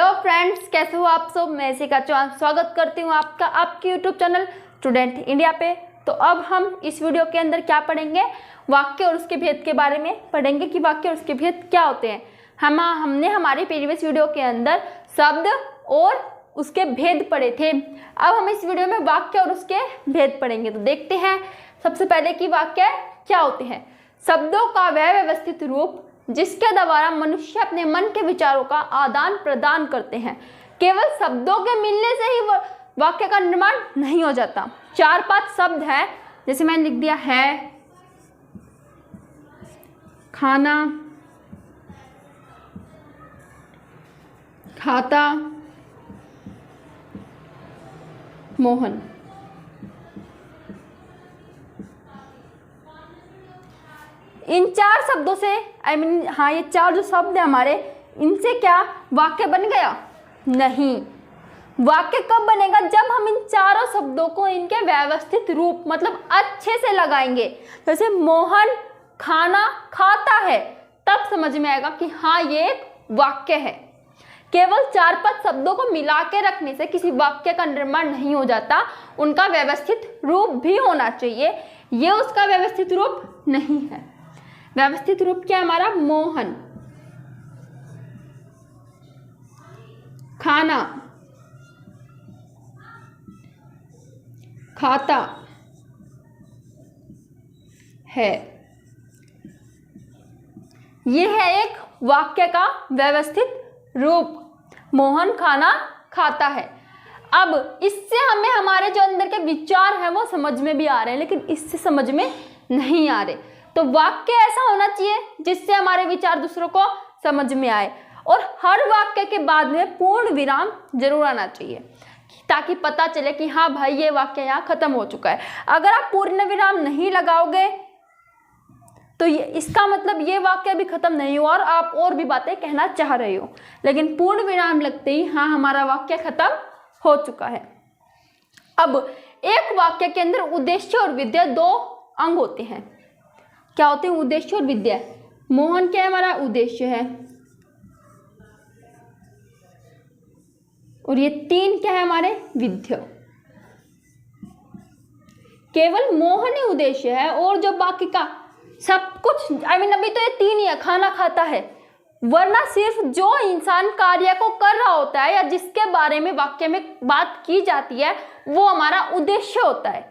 Hello friends, कैसे हो आप सब। मैं शिखा चौहान स्वागत करती हूँ आपका आपके यूट्यूब चैनल स्टूडेंट इंडिया पे। तो अब हम इस वीडियो के अंदर क्या पढ़ेंगे, वाक्य और उसके भेद के बारे में पढ़ेंगे कि वाक्य और उसके भेद क्या होते हैं। हमने हमारी प्रीवियस वीडियो के अंदर शब्द और उसके भेद पढ़े थे। अब हम इस वीडियो में वाक्य और उसके भेद पढ़ेंगे। तो देखते हैं सबसे पहले कि वाक्य क्या होते हैं। शब्दों का वह व्यवस्थित रूप जिसके द्वारा मनुष्य अपने मन के विचारों का आदान प्रदान करते हैं। केवल शब्दों के मिलने से ही वाक्य का निर्माण नहीं हो जाता। 4-5 शब्द हैं, जैसे मैंने लिख दिया है, खाना, खाता, मोहन। इन 4 शब्दों से ये 4 जो शब्द है हमारे, इनसे क्या वाक्य बन गया? नहीं। वाक्य कब बनेगा? जब हम इन चारों शब्दों को इनके व्यवस्थित रूप मतलब अच्छे से लगाएंगे। जैसे मोहन खाना खाता है, तब समझ में आएगा कि हाँ ये एक वाक्य है। केवल 4-5 शब्दों को मिला के रखने से किसी वाक्य का निर्माण नहीं हो जाता, उनका व्यवस्थित रूप भी होना चाहिए। ये उसका व्यवस्थित रूप नहीं है। व्यवस्थित रूप क्या हमारा? मोहन खाना खाता है। यह है एक वाक्य का व्यवस्थित रूप, मोहन खाना खाता है। अब इससे हमें हमारे जो अंदर के विचार हैं वो समझ में भी आ रहे हैं, लेकिन इससे समझ में नहीं आ रहे। तो वाक्य ऐसा होना चाहिए जिससे हमारे विचार दूसरों को समझ में आए, और हर वाक्य के बाद में पूर्ण विराम जरूर आना चाहिए ताकि पता चले कि हाँ भाई ये वाक्य यहाँ खत्म हो चुका है। अगर आप पूर्ण विराम नहीं लगाओगे तो इसका मतलब ये वाक्य भी खत्म नहीं हुआ और आप और भी बातें कहना चाह रहे हो, लेकिन पूर्ण विराम लगते ही हाँ हमारा वाक्य खत्म हो चुका है। अब एक वाक्य के अंदर उद्देश्य और विधेय 2 अंग होते हैं। क्या होते हैं? उद्देश्य और विधेय। मोहन क्या हमारा उद्देश्य है और ये 3 क्या है हमारे? विधेय। केवल मोहन ही उद्देश्य है और जो बाकी का सब कुछ अभी तो ये 3 ही है, खाना खाता है। वरना सिर्फ जो इंसान कार्य को कर रहा होता है या जिसके बारे में वाक्य में बात की जाती है वो हमारा उद्देश्य होता है,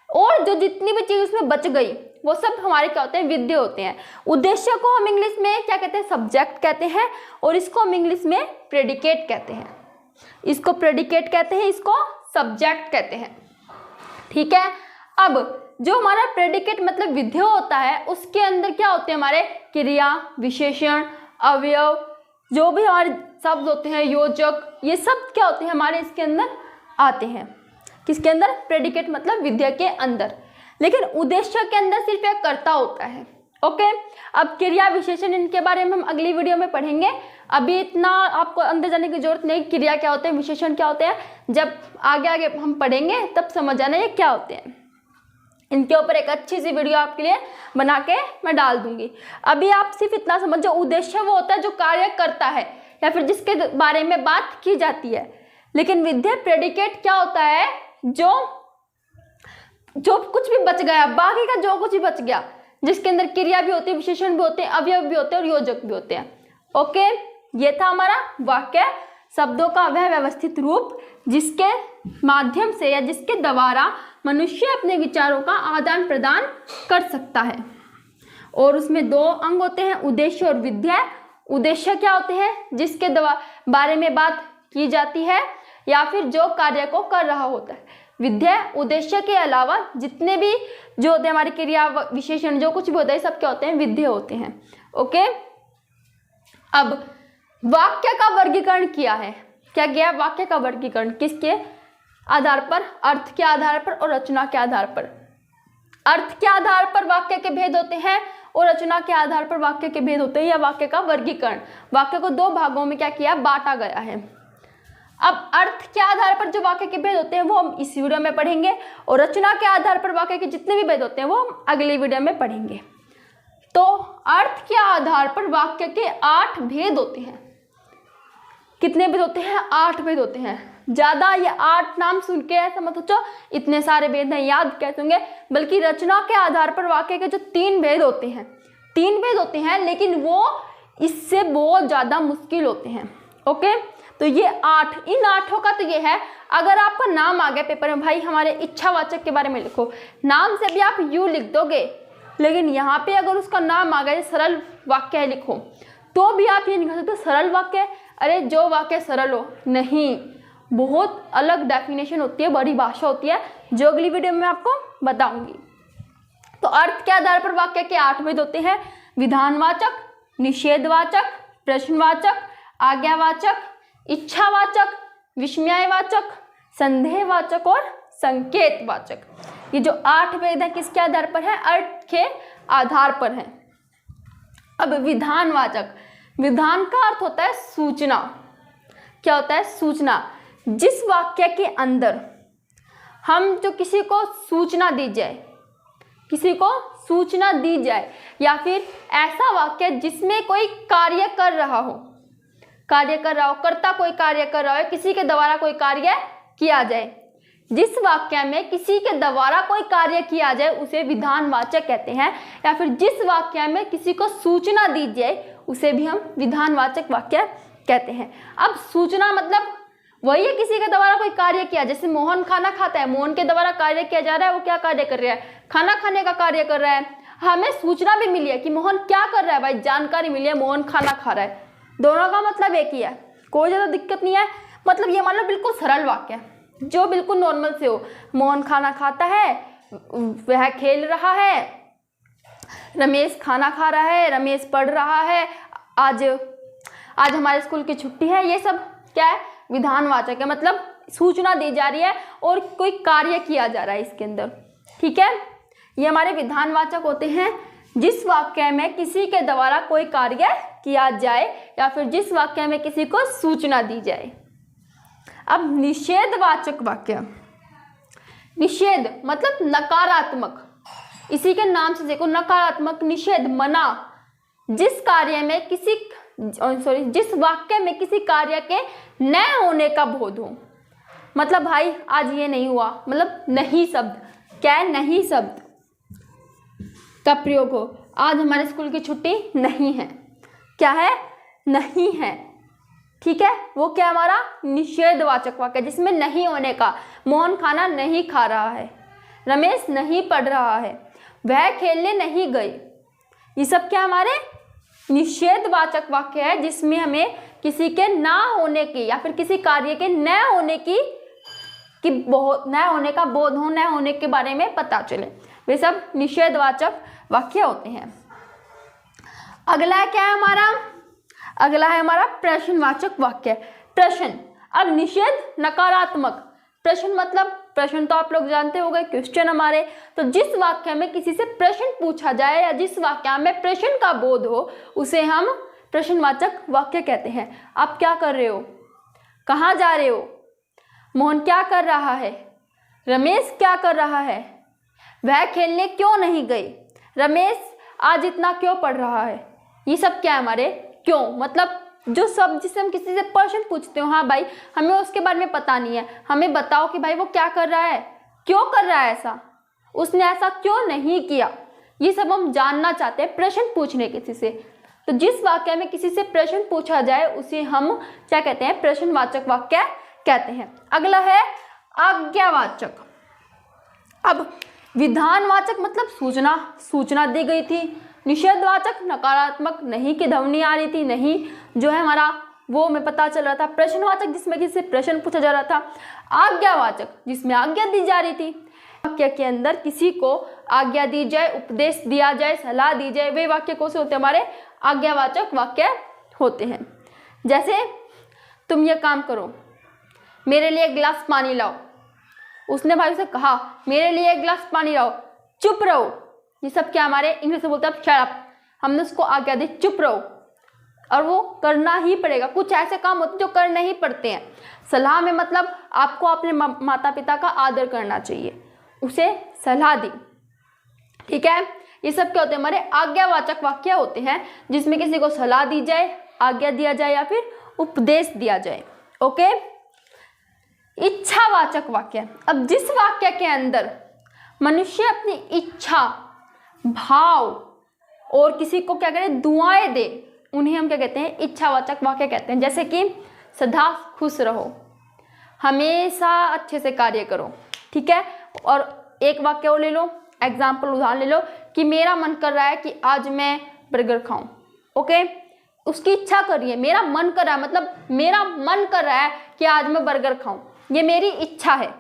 और जो जितनी भी चीज उसमें बच गई वो सब हमारे क्या होते हैं? विधेय होते हैं। उद्देश्य को हम इंग्लिश में क्या कहते हैं? सब्जेक्ट कहते हैं, और इसको हम इंग्लिश में प्रेडिकेट कहते हैं। इसको प्रेडिकेट कहते हैं, इसको सब्जेक्ट कहते हैं। ठीक है। अब जो हमारा प्रेडिकेट मतलब विधेय होता है उसके अंदर क्या होते हैं? हमारे क्रिया, विशेषण, अवयव, जो भी हमारे शब्द होते हैं, योजक, ये सब क्या होते हैं? हमारे इसके अंदर आते हैं। किसके अंदर? प्रेडिकेट मतलब विधेय के अंदर। लेकिन उद्देश्य के अंदर सिर्फ एक कर्ता होता है। ओके। अब क्रिया, विशेषण, इनके बारे में हम अगली वीडियो में पढ़ेंगे। अभी इतना आपको अंदर जाने की जरूरत नहीं। क्रिया क्या होते हैं, विशेषण क्या होते हैं, जब आगे हम पढ़ेंगे तब समझ आना ये क्या होते हैं। इनके ऊपर एक अच्छी सी वीडियो आपके लिए बना के मैं डाल दूंगी। अभी आप सिर्फ इतना समझो, उद्देश्य वो होता है जो कार्य करता है या फिर जिसके बारे में बात की जाती है। लेकिन विधेय प्रेडिकेट क्या होता है? जो कुछ भी बच गया, बाकी का जो कुछ भी बच गया, जिसके अंदर क्रिया भी होती है, विशेषण भी होते हैं, अवयव भी होते हैं और योजक भी होते हैं। ओके, ये था हमारा वाक्य। शब्दों का वह व्यवस्थित रूप जिसके माध्यम से या जिसके द्वारा मनुष्य अपने विचारों का आदान प्रदान कर सकता है, और उसमें 2 अंग होते हैं, उद्देश्य और विधेय। उद्देश्य क्या होते हैं? जिसके बारे में बात की जाती है या फिर जो कार्य को कर रहा होता है। विधेय उद्देश्य के अलावा जितने भी जो होते हैं हमारी क्रिया, विशेषण, जो कुछ भी होता है, सब क्या होते हैं? विधेय होते हैं। ओके। अब वाक्य का वर्गीकरण किया है। क्या किया? वाक्य का वर्गीकरण किसके आधार पर? अर्थ के आधार पर और रचना के आधार पर। अर्थ के आधार पर वाक्य के भेद होते हैं और रचना के आधार पर वाक्य के भेद होते हैं, या वाक्य का वर्गीकरण। वाक्य को 2 भागों में क्या किया? बांटा गया है। अब अर्थ के आधार पर जो वाक्य के भेद होते हैं वो हम इस वीडियो में पढ़ेंगे, और रचना के आधार पर वाक्य के जितने भी भेद होते हैं वो हम अगली वीडियो में पढ़ेंगे। तो अर्थ के आधार पर वाक्य के 8 भेद होते हैं। कितने वेद होते हैं? 8 वेद होते हैं। ज़्यादा ये 8 नाम सुन के ऐसा मत सोचो इतने सारे वेद हैं याद कैसे होंगे, बल्कि रचना के आधार पर वाक्य के जो 3 वेद होते हैं, 3 वेद होते हैं, लेकिन वो इससे बहुत ज़्यादा मुश्किल होते हैं। ओके, तो ये 8, इन 8 का तो ये है, अगर आपका नाम आ गया पेपर में, भाई हमारे इच्छावाचक के बारे में लिखो, नाम से भी आप यू लिख दोगे, लेकिन यहाँ पे अगर उसका नाम आ गया सरल वाक्य है लिखो, तो भी आप ये नहीं कह सकते सरल वाक्य, अरे जो वाक्य सरल हो, नहीं, बहुत अलग डेफिनेशन होती है, बड़ी भाषा होती है, जो अगली वीडियो में आपको बताऊंगी। तो अर्थ के आधार पर वाक्य के 8 भेद होते हैं: विधानवाचक, निषेधवाचक, प्रश्नवाचक, आज्ञावाचक, इच्छावाचक, विस्मयवाचक, संदेहवाचक और संकेतवाचक। ये जो 8 भेद है किसके आधार पर है? अर्थ के आधार पर है। अब विधानवाचक, विधान का अर्थ होता है सूचना। क्या होता है? सूचना। जिस वाक्य के अंदर हम जो किसी को सूचना दी जाए, किसी को सूचना दी जाए, या फिर ऐसा वाक्य जिसमें कोई कार्य कर रहा हो, कर्ता कोई कार्य कर रहा है, किसी के द्वारा कोई कार्य किया जाए, जिस वाक्य में किसी के द्वारा कोई कार्य किया जाए उसे विधानवाचक कहते हैं, या फिर जिस वाक्य में किसी को सूचना दी जाए उसे भी हम विधानवाचक वाक्य कहते हैं। अब सूचना मतलब वही है किसी के द्वारा कोई कार्य किया, जैसे मोहन खाना खाता है, मोहन के द्वारा कार्य किया जा रहा है, वो क्या कार्य कर रहा है? खाना खाने का कार्य कर रहा है। हमें सूचना भी मिली है कि मोहन क्या कर रहा है, भाई जानकारी मिली है मोहन खाना खा रहा है, दोनों का मतलब एक ही है, कोई ज़्यादा दिक्कत नहीं है। मतलब ये मान लो बिल्कुल सरल वाक्य है जो बिल्कुल नॉर्मल से हो, मोहन खाना खाता है, वह खेल रहा है, रमेश खाना खा रहा है, रमेश पढ़ रहा है, आज हमारे स्कूल की छुट्टी है, ये सब क्या है? विधानवाचक है, मतलब सूचना दी जा रही है और कोई कार्य किया जा रहा है इसके अंदर। ठीक है, ये हमारे विधानवाचक होते हैं जिस वाक्य में किसी के द्वारा कोई कार्य किया जाए या फिर जिस वाक्य में किसी को सूचना दी जाए। अब निषेधवाचक वाक्य, निषेध मतलब नकारात्मक, इसी के नाम से देखो नकारात्मक, निषेध मना, जिस वाक्य में किसी कार्य के न होने का बोध हो। मतलब भाई आज ये नहीं हुआ, मतलब नहीं शब्द, क्या है? नहीं शब्द का प्रयोग हो, आज हमारे स्कूल की छुट्टी नहीं है, क्या है? नहीं है। ठीक है, वो क्या हमारा निषेधवाचक वाक्य, जिसमें नहीं होने का, मोहन खाना नहीं खा रहा है, रमेश नहीं पढ़ रहा है, वह खेलने नहीं गई, ये सब क्या हमारे निषेधवाचक वाक्य है, जिसमें हमें किसी के ना होने की या फिर किसी कार्य के न होने का बोध हो, न होने के बारे में पता चले, वे सब निषेधवाचक वाक्य होते हैं। अगला क्या है हमारा? अगला है हमारा प्रश्नवाचक वाक्य। प्रश्न, अब निषेध नकारात्मक, प्रश्न मतलब प्रश्न तो आप लोग जानते हो गए, क्वेश्चन हमारे, तो जिस वाक्य में किसी से प्रश्न पूछा जाए या जिस वाक्य में प्रश्न का बोध हो उसे हम प्रश्नवाचक वाक्य कहते हैं। आप क्या कर रहे हो? कहाँ जा रहे हो? मोहन क्या कर रहा है? रमेश क्या कर रहा है? वह खेलने क्यों नहीं गई? रमेश आज इतना क्यों पढ़ रहा है? ये सब क्या है हमारे क्यों, मतलब जो सब जिससे हम किसी से प्रश्न पूछते हो, हाँ भाई हमें उसके बारे में पता नहीं है, हमें बताओ कि भाई वो क्या कर रहा है, क्यों कर रहा है ऐसा, उसने ऐसा क्यों नहीं किया, ये सब हम जानना चाहते हैं प्रश्न पूछने किसी से। तो जिस वाक्य में किसी से प्रश्न पूछा जाए उसे हम क्या कहते हैं? प्रश्नवाचक वाक्य कहते हैं। अगला है आज्ञावाचक। अब विधानवाचक मतलब सूचना दी गई थी, निषेधवाचक नकारात्मक, नहीं की ध्वनि आ रही थी, नहीं जो है हमारा वो हमें पता चल रहा था, प्रश्नवाचक जिसमें किसी से प्रश्न पूछा जा रहा था, आज्ञावाचक जिसमें आज्ञा दी जा रही थी। वाक्य के अंदर किसी को आज्ञा दी जाए, उपदेश दिया जाए, सलाह दी जाए, वे वाक्य कौन से होते हैं? हमारे आज्ञावाचक वाक्य होते हैं। जैसे तुम ये काम करो, मेरे लिए एक गिलास पानी लाओ, उसने भाई से कहा मेरे लिए एक गिलास पानी लाओ, चुप रहो, ये सब क्या हमारे इंग्लिश में बोलते हैं शट अप, हमने उसको आज्ञा दी चुप रहो, और वो करना ही पड़ेगा। कुछ ऐसे काम होते हैं जो करने ही पड़ते हैं। सलाह में मतलब आपको अपने माता पिता का आदर करना चाहिए, उसे सलाह दी। ठीक है, ये सब क्या होते हैं? हमारे आज्ञावाचक वाक्य होते हैं जिसमें किसी को सलाह दी जाए, आज्ञा दिया जाए या फिर उपदेश दिया जाए। ओके, इच्छावाचक वाक्य। अब जिस वाक्य के अंदर मनुष्य अपनी इच्छा, भाव और किसी को क्या करे, दुआएं दे, उन्हें हम क्या कहते हैं, इच्छावाचक वाक्य कहते हैं। जैसे कि सदा खुश रहो, हमेशा अच्छे से कार्य करो, ठीक है। और एक वाक्य और ले लो, एग्जाम्पल उदाहरण ले लो कि मेरा मन कर रहा है कि आज मैं बर्गर खाऊं। ओके, उसकी इच्छा कर रही है, मेरा मन कर रहा है, मतलब मेरा मन कर रहा है कि आज मैं बर्गर खाऊं, ये मेरी इच्छा है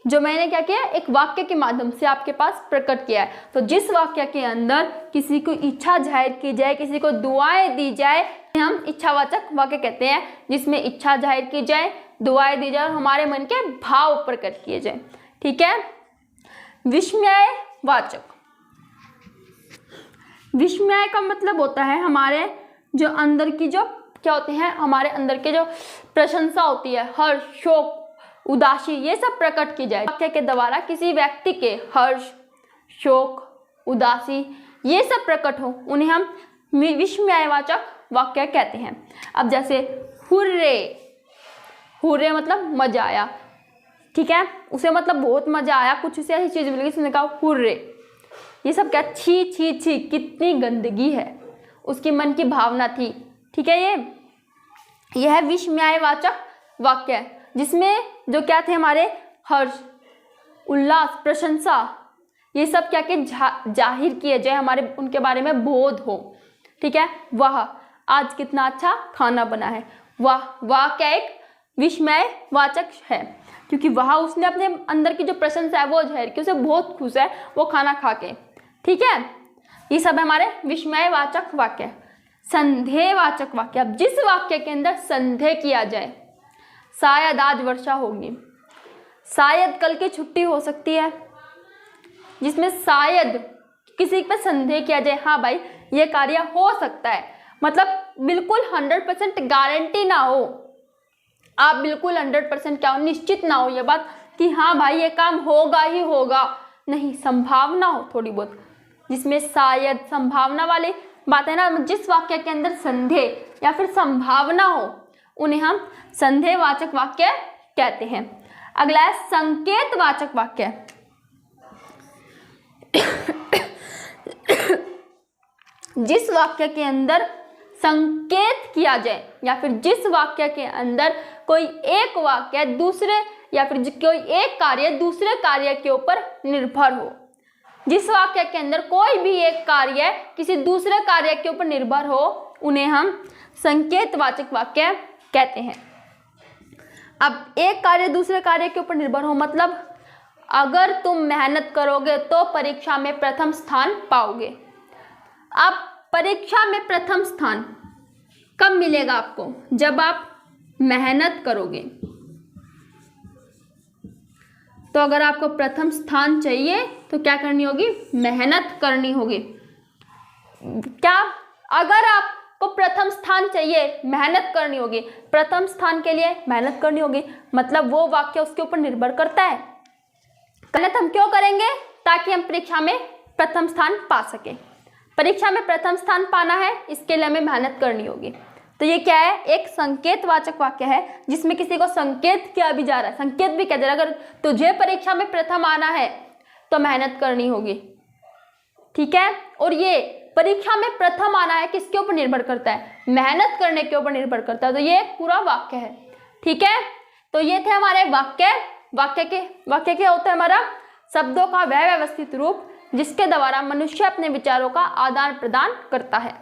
जो मैंने क्या किया, एक वाक्य के माध्यम से आपके पास प्रकट किया है। तो जिस वाक्य के अंदर किसी को इच्छा जाहिर की जाए, किसी को दुआएं दी जाए, हम इच्छावाचक वाक्य कहते हैं, जिसमें इच्छा जाहिर की जाए, दुआएं दी जाए और हमारे मन के भाव प्रकट किए जाए, ठीक है। विस्मयवाचक, विस्मय का मतलब होता है हमारे जो अंदर की जो क्या होते हैं, हमारे अंदर के जो प्रशंसा होती है, हर्ष, शोक, उदासी, ये सब प्रकट की जाए। वाक्य के द्वारा किसी व्यक्ति के हर्ष, शोक, उदासी ये सब प्रकट हो, उन्हें हम विस्मयवाचक वाक्य कहते हैं। अब जैसे हुर्रे, हुर्रे मतलब मजा आया, ठीक है, उसे मतलब बहुत मजा आया, कुछ उसे ऐसी चीज मिली, उसने कहा हुर्रे। ये सब क्या, छी छी छी, कितनी गंदगी है, उसकी मन की भावना थी, ठीक है। ये है विस्मयवाचक वाक्य, जिसमें जो क्या थे हमारे हर्ष, उल्लास, प्रशंसा, ये सब क्या कि जाहिर किए जाए, हमारे उनके बारे में बोध हो, ठीक है। वाह, आज कितना अच्छा खाना बना है, वाह, वाह क्या एक विस्मयवाचक है, क्योंकि वह उसने अपने अंदर की जो प्रशंसा है वो जाहिर की, उसे बहुत खुश है वो खाना खा के, ठीक है। ये सब है हमारे विस्मयवाचक वाक्य। संदेहवाचक वाक्य, अब जिस वाक्य के अंदर संदेह किया जाए, शायद आज वर्षा होगी, शायद कल की छुट्टी हो सकती है, जिसमें शायद किसी पर संदेह किया जाए, हाँ भाई ये कार्य हो सकता है, मतलब बिल्कुल 100% गारंटी ना हो, आप बिल्कुल 100% क्या हो, निश्चित ना हो ये बात कि हाँ भाई ये काम होगा ही होगा, नहीं, संभावना हो थोड़ी बहुत, जिसमें शायद, संभावना वाली बात है ना। जिस वाक्य के अंदर संदेह या फिर संभावना हो, उन्हें हम संदेहवाचक वाक्य कहते हैं। अगला है संकेतवाचक वाक्य। जिस वाक्य के अंदर संकेत किया जाए या फिर जिस वाक्य के अंदर कोई एक वाक्य दूसरे या फिर कोई एक कार्य दूसरे कार्य के ऊपर निर्भर हो, जिस वाक्य के अंदर कोई भी एक कार्य किसी दूसरे कार्य के ऊपर निर्भर हो, उन्हें हम संकेतवाचक वाक्य कहते हैं। अब एक कार्य दूसरे कार्य के ऊपर निर्भर हो मतलब अगर तुम मेहनत करोगे तो परीक्षा में प्रथम स्थान पाओगे। अब परीक्षा में प्रथम स्थान कब मिलेगा आपको? जब आप मेहनत करोगे। तो अगर आपको प्रथम स्थान चाहिए तो क्या करनी होगी? मेहनत करनी होगी। क्या? अगर आपको प्रथम स्थान चाहिए, मेहनत करनी होगी। प्रथम स्थान के लिए मेहनत करनी होगी मतलब वो वाक्य उसके ऊपर निर्भर करता है। मेहनत हम क्यों करेंगे? ताकि हम परीक्षा में प्रथम स्थान पा सके। परीक्षा में प्रथम स्थान पाना है, इसके लिए हमें मेहनत करनी होगी। तो ये क्या है? एक संकेतवाचक वाक्य है जिसमें किसी को संकेत किया भी जा रहा है। संकेत भी क्या जा रहा है? अगर तुझे परीक्षा में प्रथम आना है तो मेहनत करनी होगी, ठीक है। और ये परीक्षा में प्रथम आना है किसके ऊपर निर्भर करता है? मेहनत करने के ऊपर निर्भर करता है। तो ये पूरा वाक्य है, ठीक है। तो ये थे हमारे वाक्य क्या होता है? हमारा शब्दों का वह व्यवस्थित रूप जिसके द्वारा मनुष्य अपने विचारों का आदान प्रदान करता है।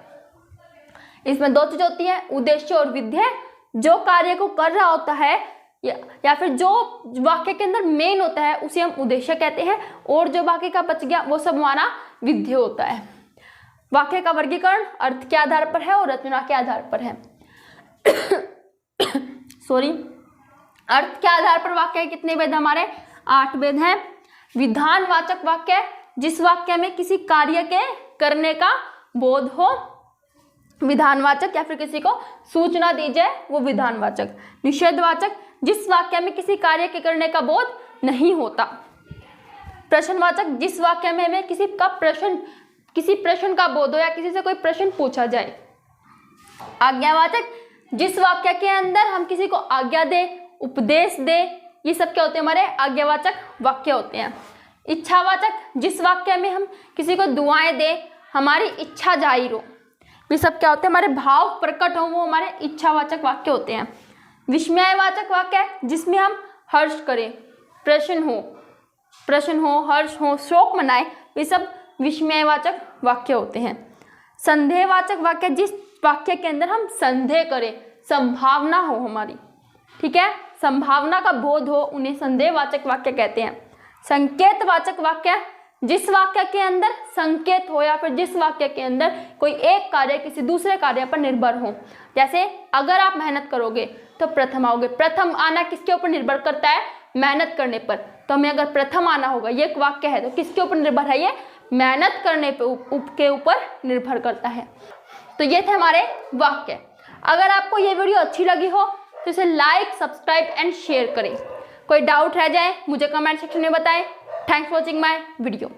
इसमें दो चीज होती है, उद्देश्य और विधेय। जो कार्य को कर रहा होता है या फिर जो वाक्य के अंदर मेन होता है उसे हम उद्देश्य कहते हैं, और जो बाकी का बच गया वो सब हमारा विधेय होता है। वाक्य का वर्गीकरण अर्थ के आधार पर है और रचना के आधार पर है। अर्थ के आधार पर वाक्य कितने भेद? हमारे 8 भेद हैं। विधानवाचक वाक्य, जिस वाक्य में किसी कार्य के करने का बोध हो। विधानवाचक या फिर किसी को सूचना दी जाए वो विधानवाचक। निषेधवाचक, जिस वाक्य में किसी कार्य के करने का बोध नहीं होता। प्रश्नवाचक, जिस वाक्य में हमें किसी प्रश्न का बोध हो या किसी से कोई प्रश्न पूछा जाए। आज्ञावाचक, जिस वाक्य के अंदर हम किसी को आज्ञा दे, उपदेश दे, ये सब क्या होते हैं? हमारे आज्ञावाचक वाक्य होते हैं। इच्छावाचक, जिस वाक्य में हम किसी को दुआएं दे, हमारी इच्छा जाहिर हो, ये सब क्या होते हैं? हमारे भाव प्रकट हो, वो हमारे इच्छावाचक वाक्य होते हैं। विस्मयवाचक वाक्य, जिसमें हम हर्ष करें, प्रश्न हो, हर्ष हो, शोक मनाए, ये सब विस्मयवाचक वाक्य होते हैं। संदेहवाचक वाक्य, जिस वाक्य के अंदर हम संदेह करें, संभावना हो हमारी, ठीक है, संभावना का बोध हो, उन्हें संदेहवाचक वाक्य कहते हैं। संकेतवाचक वाक्य, जिस वाक्य के अंदर संकेत हो या फिर जिस वाक्य के अंदर कोई एक कार्य किसी दूसरे कार्य पर निर्भर हो। जैसे अगर आप मेहनत करोगे तो प्रथम आओगे। प्रथम आना किसके ऊपर निर्भर करता है? मेहनत करने पर। तो हमें अगर प्रथम आना होगा, ये एक वाक्य है, तो किसके ऊपर निर्भर है? ये मेहनत करने के ऊपर निर्भर करता है। तो ये थे हमारे वाक्य। अगर आपको ये वीडियो अच्छी लगी हो तो इसे लाइक, सब्सक्राइब एंड शेयर करें। कोई डाउट रह जाए मुझे कमेंट सेक्शन में बताएं। Thanks for watching my video.